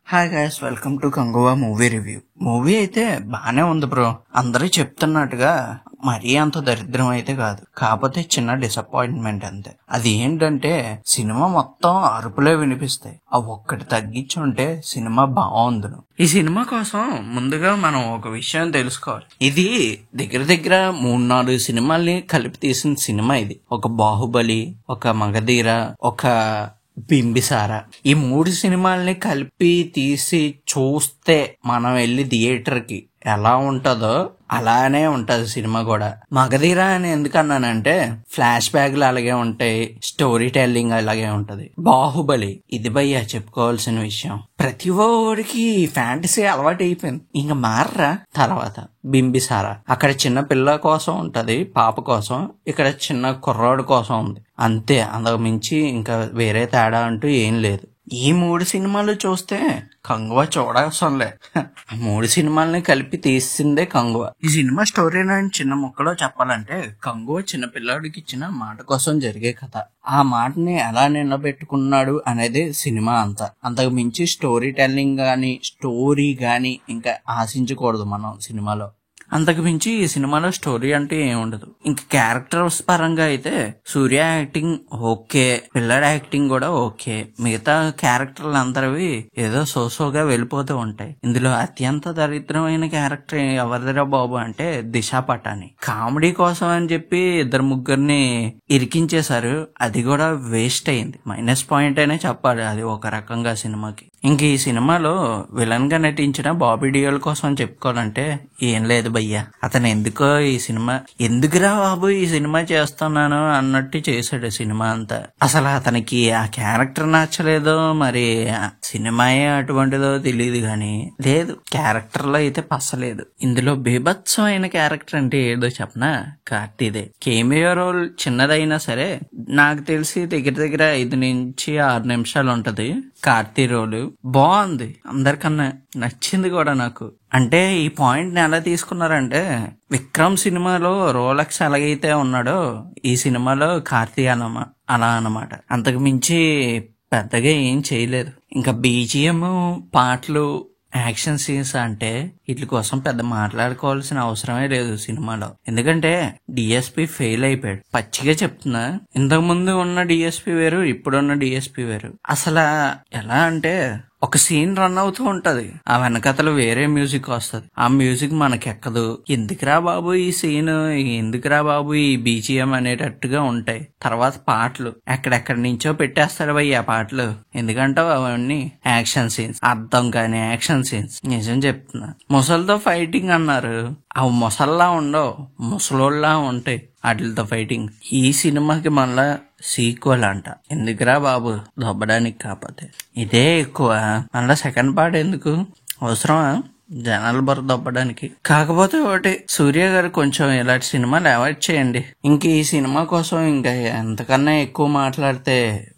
Hi guys, welcome to Kanguva movie review. Movie అయితే బానే ఉంది బ్రో. అందరూ చెప్తున్నట్టుగా మరీ అంత దరిద్రం అయితే కాదు, కాకపోతే చిన్న డిసప్పాయింట్మెంట్ అంతే. అది ఏంటంటే సినిమా మొత్తం అరుపులే వినిపిస్తాయి. ఆ ఒక్కటి తగ్గించుంటే సినిమా బాగుందును. ఈ సినిమా కోసం ముందుగా మనం ఒక విషయం తెలుసుకోవాలి. ఇది దగ్గర దగ్గర 3-4 సినిమాల్ని కలిపి తీసిన సినిమా ఇది. ఒక బాహుబలి, ఒక మగధీర, ఒక బింబిసార, ఈ 3 సినిమాల్ని కలిపి తీసి చూస్తే మనం వెళ్ళి థియేటర్ కి ఎలా ఉంటదో అలానే ఉంటది సినిమా కూడా. మగధీర అని ఎందుకన్నానంటే ఫ్లాష్ బ్యాక్లు అలాగే ఉంటాయి, స్టోరీ టెల్లింగ్ అలాగే ఉంటది. బాహుబలి ఇది భయ్యా చెప్పుకోవాల్సిన విషయం. ప్రతి ఒక్కడికి ఫ్యాంటసీ అలవాటు అయిపోయింది, ఇంకా మారరా. తర్వాత బింబిసార, అక్కడ చిన్న పిల్ల కోసం ఉంటది, పాప కోసం. ఇక్కడ చిన్న కుర్రాడు కోసం ఉంది, అంతే. అంతకు మించి ఇంకా వేరే తేడా అంటూ ఏం లేదు. ఈ 3 సినిమాలు చూస్తే కంగువా చూడవసరంలే. ఆ 3 సినిమాలని కలిపి తీసిందే కంగువా. ఈ సినిమా స్టోరీ చిన్న ముక్కలో చెప్పాలంటే, కంగువా చిన్న పిల్లాడికి ఇచ్చిన మాట కోసం జరిగే కథ. ఆ మాటని ఎలా నిలబెట్టుకున్నాడు అనేది సినిమా అంతా. అంతకు మించి స్టోరీ టెల్లింగ్ గానీ స్టోరీ గానీ ఇంకా ఆశించకూడదు మనం సినిమాలో. అంతకు మించి ఈ సినిమాలో స్టోరీ అంటే ఏముండదు. ఇంక క్యారెక్టర్స్ పరంగా అయితే సూర్య యాక్టింగ్ ఓకే, పిల్లడి యాక్టింగ్ కూడా ఓకే. మిగతా క్యారెక్టర్లు అందరివి ఏదో సోసోగా వెళ్ళిపోతూ ఉంటాయి. ఇందులో అత్యంత దరిద్రమైన క్యారెక్టర్ ఎవరిదిరా బాబు అంటే దిశా పటాని. కామెడీ కోసం అని చెప్పి 2-3 ఇరికించేశారు, అది కూడా వేస్ట్ అయింది. మైనస్ పాయింట్ అనే చెప్పాలి అది ఒక రకంగా సినిమాకి. ఇంక ఈ సినిమాలో విలన్ గా నటించిన బాబీ డియోల్ కోసం చెప్పుకోవాలంటే ఏం లేదు భయ్యా. అతను ఎందుకురా బాబు ఈ సినిమా చేస్తున్నాను అన్నట్టు చేశాడు సినిమా అంతా. అసలు అతనికి ఆ క్యారెక్టర్ నచ్చలేదో మరి సినిమాయే అటువంటిదో తెలియదు గాని, లేదు క్యారెక్టర్ లో అయితే పసలేదు. ఇందులో బీభత్సమైన క్యారెక్టర్ అంటే ఏదో చెప్పనా, కార్తీదే. కేమియో రోల్ చిన్నదైనా సరే నాకు తెలిసి దగ్గర దగ్గర 5-6 నిమిషాలు ఉంటది. కార్తీ రోలు బాగుంది, అందరికన్నా నచ్చింది కూడా నాకు. అంటే ఈ పాయింట్ ని ఎలా తీసుకున్నారంటే, విక్రమ్ సినిమాలో రోలక్స్ ఎలాగైతే ఉన్నాడో ఈ సినిమాలో కార్తీ అలా అన్నమాట. అంతకు మించి పెద్దగా ఏం చేయలేదు. ఇంకా బీజిఎం, పాటలు, యాక్షన్ సీన్స్ అంటే వీటి కోసం పెద్ద మాట్లాడుకోవాల్సిన అవసరమే లేదు సినిమాలో. ఎందుకంటే డిఎస్పి ఫెయిల్ అయిపోయాడు, పచ్చిగా చెప్తున్నా. ఇంతకు ముందు ఉన్న డిఎస్పి వేరు, ఇప్పుడున్న డిఎస్పి వేరు. అసలు ఎలా అంటే ఒక సీన్ రన్ అవుతూ ఉంటది, ఆ వెనకతలు వేరే మ్యూజిక్ వస్తుంది, ఆ మ్యూజిక్ మనకెక్కదు. ఎందుకురా బాబు ఈ సీన్, ఎందుకురా బాబు ఈ బీజిఎం అనేటట్టుగా ఉంటాయి. తర్వాత పాటలు ఎక్కడెక్కడి నుంచో పెట్టేస్తారు భయ్య ఆ పాటలు. ఎందుకంటే అవన్నీ యాక్షన్ సీన్స్, అర్థం కాని యాక్షన్ సీన్స్. నిజం చెప్తున్నా. ముసలితో ఫైటింగ్ అన్నారు, అవి ముసల్లా ఉండవు, ముసలోళ్ళలా ఉంటాయి వాటితో ఫైటింగ్. ఈ సినిమాకి మళ్ళా సీక్వెల్ అంట. ఎందుకురా బాబు దొబ్బడానికి, కాకపోతే ఇదే ఎక్కువ. మళ్ళా సెకండ్ పార్ట్ ఎందుకు అవసరమా జనాలు దొబ్బడానికి? కాకపోతే ఒకటి, సూర్య గారు కొంచెం ఇలాంటి సినిమాలు అవాయిడ్ చేయండి. ఇంక ఈ సినిమా కోసం ఇంకా ఎంతకన్నా ఎక్కువ మాట్లాడితే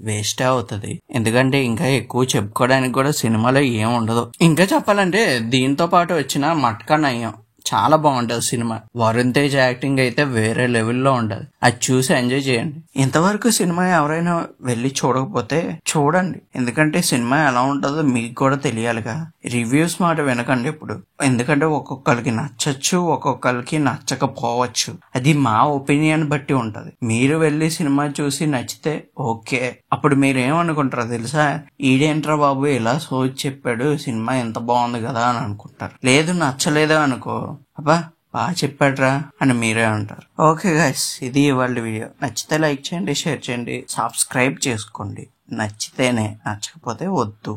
వేస్ట్ అవుతుంది. ఎందుకంటే ఇంకా ఎక్కువ చెప్పుకోవడానికి కూడా సినిమాలో ఏం ఉండదు. ఇంకా చెప్పాలంటే దీంతో పాటు వచ్చిన మట్కా నయ్యం చాలా బాగుంటది సినిమా. వరుణ్ తేజ్ యాక్టింగ్ అయితే వేరే లెవెల్లో ఉంటది, అది చూసి ఎంజాయ్ చేయండి. ఇంతవరకు సినిమా ఎవరైనా వెళ్ళి చూడకపోతే చూడండి, ఎందుకంటే సినిమా ఎలా ఉంటుందో మీకు కూడా తెలియాలిగా. రివ్యూస్ మాట వినకండి ఇప్పుడు, ఎందుకంటే ఒక్కొక్కరికి నచ్చచ్చు, ఒక్కొక్కరికి నచ్చకపోవచ్చు. అది మా ఒపీనియన్ బట్టి ఉంటది. మీరు వెళ్ళి సినిమా చూసి నచ్చితే ఓకే, అప్పుడు మీరేమనుకుంటారో తెలుసా, ఈడేంట్రా బాబు ఇలా సోచి చెప్పాడు, సినిమా ఎంత బాగుంది కదా అని అనుకుంటారు. లేదు నచ్చలేదా అనుకో, అబ్బా బాగా చెప్పాడ్రా అని మీరే అంటారు. ఓకే గైస్, ఇది ఇవాళ వీడియో. నచ్చితే లైక్ చేయండి, షేర్ చేయండి, సబ్స్క్రైబ్ చేసుకోండి. నచ్చితేనే, నచ్చకపోతే వద్దు.